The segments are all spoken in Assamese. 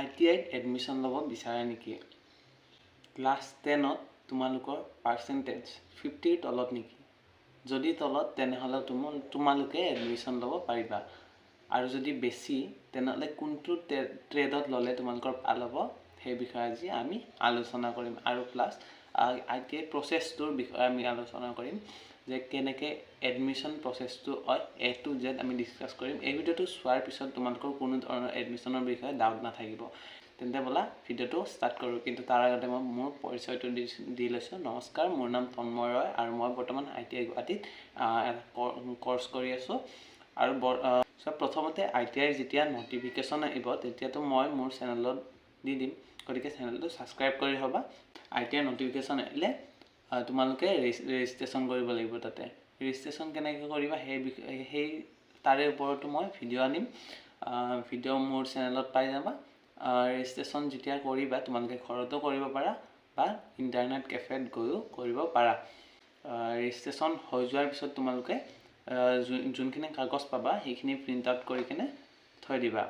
ITI এডমিশ্যন ল'ব বিচাৰে নেকি? ক্লাছ 10ত তোমালোকৰ পাৰ্চেণ্টেজ 50ৰ তলত নেকি? যদি তলত তেনেহ'লে তোমালোকে এডমিশ্যন ল'ব পাৰিবা, আৰু যদি বেছি তেনেহ'লে কোনটো ট্ৰেডত ল'লে তোমালোকৰ ভাল হ'ব সেই বিষয়ে আজি আমি আলোচনা কৰিম। আৰু প্লাছ ITI প্ৰচেছটোৰ বিষয়ে আমি আলোচনা কৰিম, যে কেনেকৈ এডমিশ্যন প্ৰচেছটো হয় A to Z আমি ডিছকাছ কৰিম। এই ভিডিঅ'টো চোৱাৰ পিছত তোমালোকৰ কোনো ধৰণৰ এডমিশ্যনৰ বিষয়ে ডাউট নাথাকিব। তেন্তে ব'লা ভিডিঅ'টো ষ্টাৰ্ট কৰোঁ। কিন্তু তাৰ আগতে মই মোৰ পৰিচয়টো দি লৈছোঁ। নমস্কাৰ, মোৰ নাম তন্ময় ৰয় আৰু মই বৰ্তমান ITI গুৱাহাটীত কৰ্চ কৰি আছোঁ। আৰু প্ৰথমতে ITIৰ যেতিয়া ন'টিফিকেশ্যন আহিব তেতিয়াতো মই মোৰ চেনেলত দি দিম, গতিকে চেনেলটো ছাবস্ক্ৰাইব কৰি থ'বা। ITIৰ ন'টিফিকেশ্যন আহিলে তোমালোকে ৰেজিষ্ট্ৰেশ্যন কৰিব লাগিব। তাতে ৰেজিষ্ট্ৰেশ্যন কেনেকৈ কৰিবা সেই তাৰে ওপৰতো মই ভিডিঅ' আনিম। ভিডিঅ' মোৰ চেনেলত পাই যাবা। ৰেজিষ্ট্ৰেশ্যন যেতিয়া কৰিবা তোমালোকে ঘৰতো কৰিব পাৰা বা ইণ্টাৰনেট কেফেত গৈও কৰিব পাৰা। ৰেজিষ্ট্ৰেশ্যন হৈ যোৱাৰ পিছত তোমালোকে যোনখিনি কাগজ পাবা সেইখিনি প্ৰিণ্ট আউট কৰি কিনে থৈ দিবা।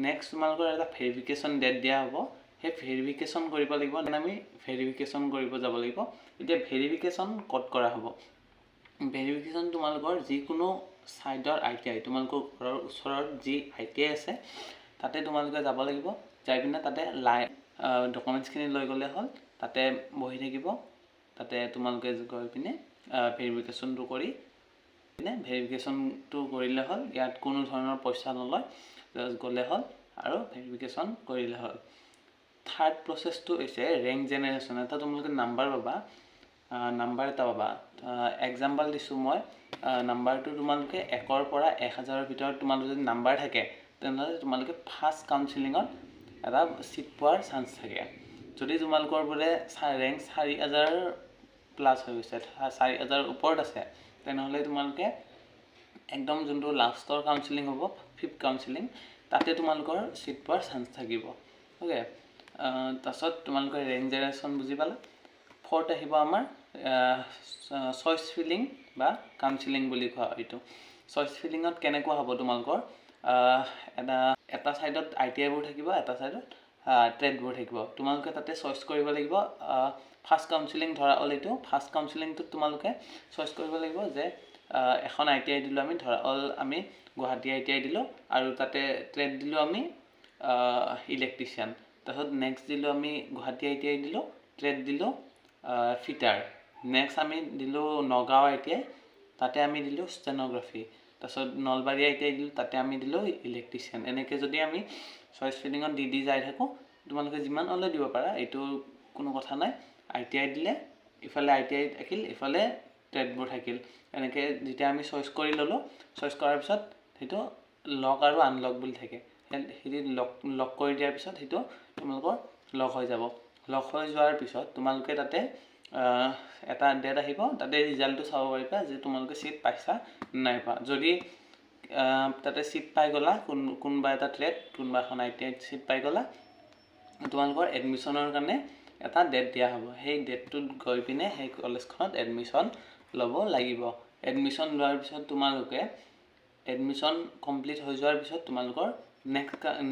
নেক্সট তোমালোকৰ এটা ভেৰিফিকেশ্যন ডেট দিয়া হ'ব। সেই ভেৰিফিকেশ্যন কৰিব লাগিব, আমি ভেৰিফিকেশ্যন কৰিব যাব লাগিব। এতিয়া ভেৰিফিকেশ্যন ক'ত কৰা হ'ব? ভেৰিফিকেশ্যন তোমালোকৰ যিকোনো ছাইডৰ ITI, তোমালোকৰ ঘৰৰ ওচৰত যি ITI আছে তাতে তোমালোকে যাব লাগিব। যাই পিনে তাতে ডকুমেণ্টছখিনি লৈ গ'লে হ'ল, তাতে বহি থাকিব। তাতে তোমালোকে গৈ পিনে ভেৰিফিকেশ্যনটো কৰি পিনে ভেৰিফিকেশ্যনটো কৰিলে হ'ল। ইয়াত কোনো ধৰণৰ পইচা নলয়, জাষ্ট গ'লে হ'ল আৰু ভেৰিফিকেশ্যন কৰিলে হ'ল। থাৰ্ড প্ৰচেছটো হৈছে ৰেংক জেনেৰেশ্যন। এটা তোমালোকে নাম্বাৰ পাবা, নাম্বাৰ এটা পাবা। এক্সাম্পল দিছোঁ মই, নাম্বাৰটো তোমালোকে 1ৰ পৰা 1000ৰ ভিতৰত তোমালোকৰ যদি নাম্বাৰ থাকে তেনেহ'লে তোমালোকে ফাৰ্ষ্ট কাউন্সিলিঙত এটা ছিট পোৱাৰ চান্স থাকে। যদি তোমালোকৰ বোলে ৰেংক 4000 প্লাছ হৈ গৈছে, 4000 ওপৰত আছে, তেনেহ'লে তোমালোকে একদম যোনটো লাষ্টৰ কাউন্সিলিং হ'ব, 5th কাউন্সিলিং, তাতে তোমালোকৰ ছিট পোৱাৰ চান্স থাকিব। অ'কে, তাৰপিছত তোমালোকে ৰেংক জেনেৰেশ্যন বুজি পালা। ফ'ৰ্থ আহিব আমাৰ চইচ ফিলিং বা কাউন্সিলিং বুলি কোৱা হয়। এইটো চইচ ফিলিঙত কেনেকুৱা হ'ব? তোমালোকৰ এটা ছাইডত ITIবোৰ থাকিব, এটা ছাইডত ট্ৰেডবোৰ থাকিব। তোমালোকে তাতে চইচ কৰিব লাগিব। ফাৰ্ষ্ট কাউন্সিলিং ধৰা হ'ল এইটো। ফাৰ্ষ্ট কাউন্সিলিংটোত তোমালোকে চইচ কৰিব লাগিব যে এখন ITI দিলোঁ আমি, ধৰা হ'ল আমি গুৱাহাটী ITI দিলোঁ, আৰু তাতে ট্ৰেড দিলোঁ আমি ইলেক্ট্ৰিচিয়ান। তাৰপিছত নেক্সট দিলোঁ আমি গুৱাহাটী ITI দিলোঁ, ট্ৰেড দিলোঁ ফিটাৰ। নেক্সট আমি দিলোঁ নগাঁও ITI, তাতে আমি দিলোঁ ষ্টেন'গ্ৰাফি। তাৰপিছত নলবাৰী ITI দিলোঁ, তাতে আমি দিলোঁ ইলেক্ট্ৰিচিয়ান। এনেকৈ যদি আমি চইচ ফিলিঙত দি যাই থাকোঁ, তোমালোকে যিমান হ'লেও দিব পাৰা, এইটো কোনো কথা নাই। ITI দিলে ইফালে ITI থাকিল, ইফালে ট্ৰেডবোৰ থাকিল। এনেকৈ যেতিয়া আমি চইচ কৰি ল'লোঁ, চইচ কৰাৰ পিছত সেইটো লক আৰু আনলক বুলি থাকে। সেইটো লক কৰি দিয়াৰ পিছত সেইটো তোমালোকৰ লক হৈ যাব। লক হৈ যোৱাৰ পিছত তোমালোকে তাতে এটা ডেট আহিব, তাতে ৰিজাল্টটো চাব পাৰিবা যে তোমালোকে ছিট পাইছা নাই পোৱা। যদি তাতে ছিট পাই গ'লা, কোনোবা এটা ট্ৰেড, কোনোবা এখন ITIত ছিট পাই গ'লা, তোমালোকৰ এডমিশ্যনৰ কাৰণে এটা ডেট দিয়া হ'ব। সেই ডেটটোত গৈ পিনে সেই কলেজখনত এডমিশ্যন ল'ব লাগিব। এডমিশ্যন লোৱাৰ পিছত তোমালোকে এডমিশ্যন কমপ্লিট হৈ যোৱাৰ পিছত তোমালোকৰ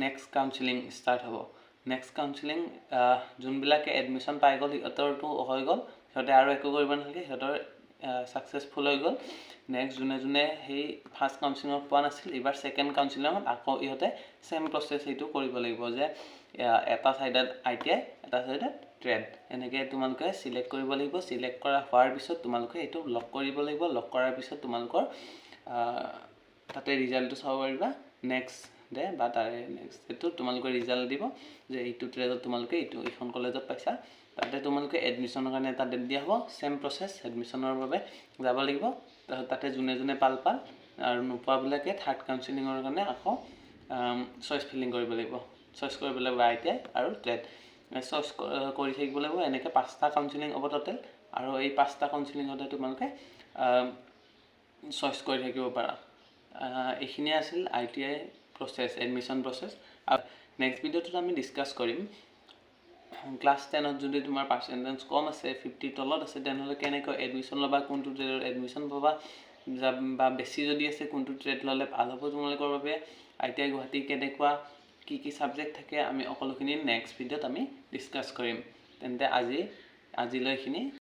নেক্সট কাউন্সিলিং ষ্টাৰ্ট হ'ব। নেক্সট কাউন্সিলিং যোনবিলাকে এডমিশ্যন পাই গ'ল সিহঁতৰটো হৈ গ'ল, সিহঁতে আৰু একো কৰিব নালাগে, সিহঁতৰ ছাকচেছফুল হৈ গ'ল। নেক্সট যোনে সেই ফাৰ্ষ্ট কাউন্সিলিঙত পোৱা নাছিল, এইবাৰ ছেকেণ্ড কাউন্সিলিঙত আকৌ ইহঁতে ছেম প্ৰচেছ সেইটো কৰিব লাগিব, যে এটা ছাইডত ITI, এটা ছাইডত ট্ৰেড। এনেকৈ তোমালোকে চিলেক্ট কৰিব লাগিব। চিলেক্ট কৰা হোৱাৰ পিছত তোমালোকে এইটো লক কৰিব লাগিব। লক কৰাৰ পিছত তোমালোকৰ তাতে ৰিজাল্টটো চাব পাৰিবা। নেক্সট ডে বা তাৰে নেক্সট ডেটো তোমালোকে ৰিজাল্ট দিব যে এইটো ট্ৰেডত তোমালোকে এইখন কলেজত পাইছা। তাতে তোমালোকে এডমিশ্যনৰ কাৰণে এটা ডেট দিয়া হ'ব। ছেম প্ৰচেছ, এডমিশ্যনৰ বাবে যাব লাগিব। তাৰপিছত তাতে যোনে পাল আৰু নোপোৱাবিলাকে থাৰ্ড কাউন্সিলিঙৰ কাৰণে আকৌ চইচ ফিলিং কৰিব লাগিব। চইচ কৰিব লাগিব ITI আৰু ট্ৰেড। চইচ কৰি থাকিব লাগিব। এনেকৈ 5টা কাউন্সিলিং হ'ব টোটেল, আৰু এই 5টা কাউন্সিলিঙতে তোমালোকে চইচ কৰি থাকিব পাৰা। এইখিনিয়ে আছিল ITI প্ৰচেছ, এডমিশ্যন প্ৰচেছ। আৰু নেক্সট ভিডিঅ'টোত আমি ডিছকাছ কৰিম ক্লাছ 10ত যদি তোমাৰ পাৰ্চেণ্টেজ কম আছে, 50 তলত আছে, তেনেহ'লে কেনেকৈ এডমিশ্যন ল'বা, কোনটো ট্ৰেডত এডমিশ্যন পাবা, বা বেছি যদি আছে কোনটো ট্ৰেড ল'লে ভাল হ'ব তোমালোকৰ বাবে, ITI গুৱাহাটী কেনেকুৱা কি কি সাবজেক্ট থাকে আমি সকলোখিনি নেক্সট ভিডিঅ'ত আমি ডিছকাছ কৰিম। তেন্তে আজিলৈ এইখিনি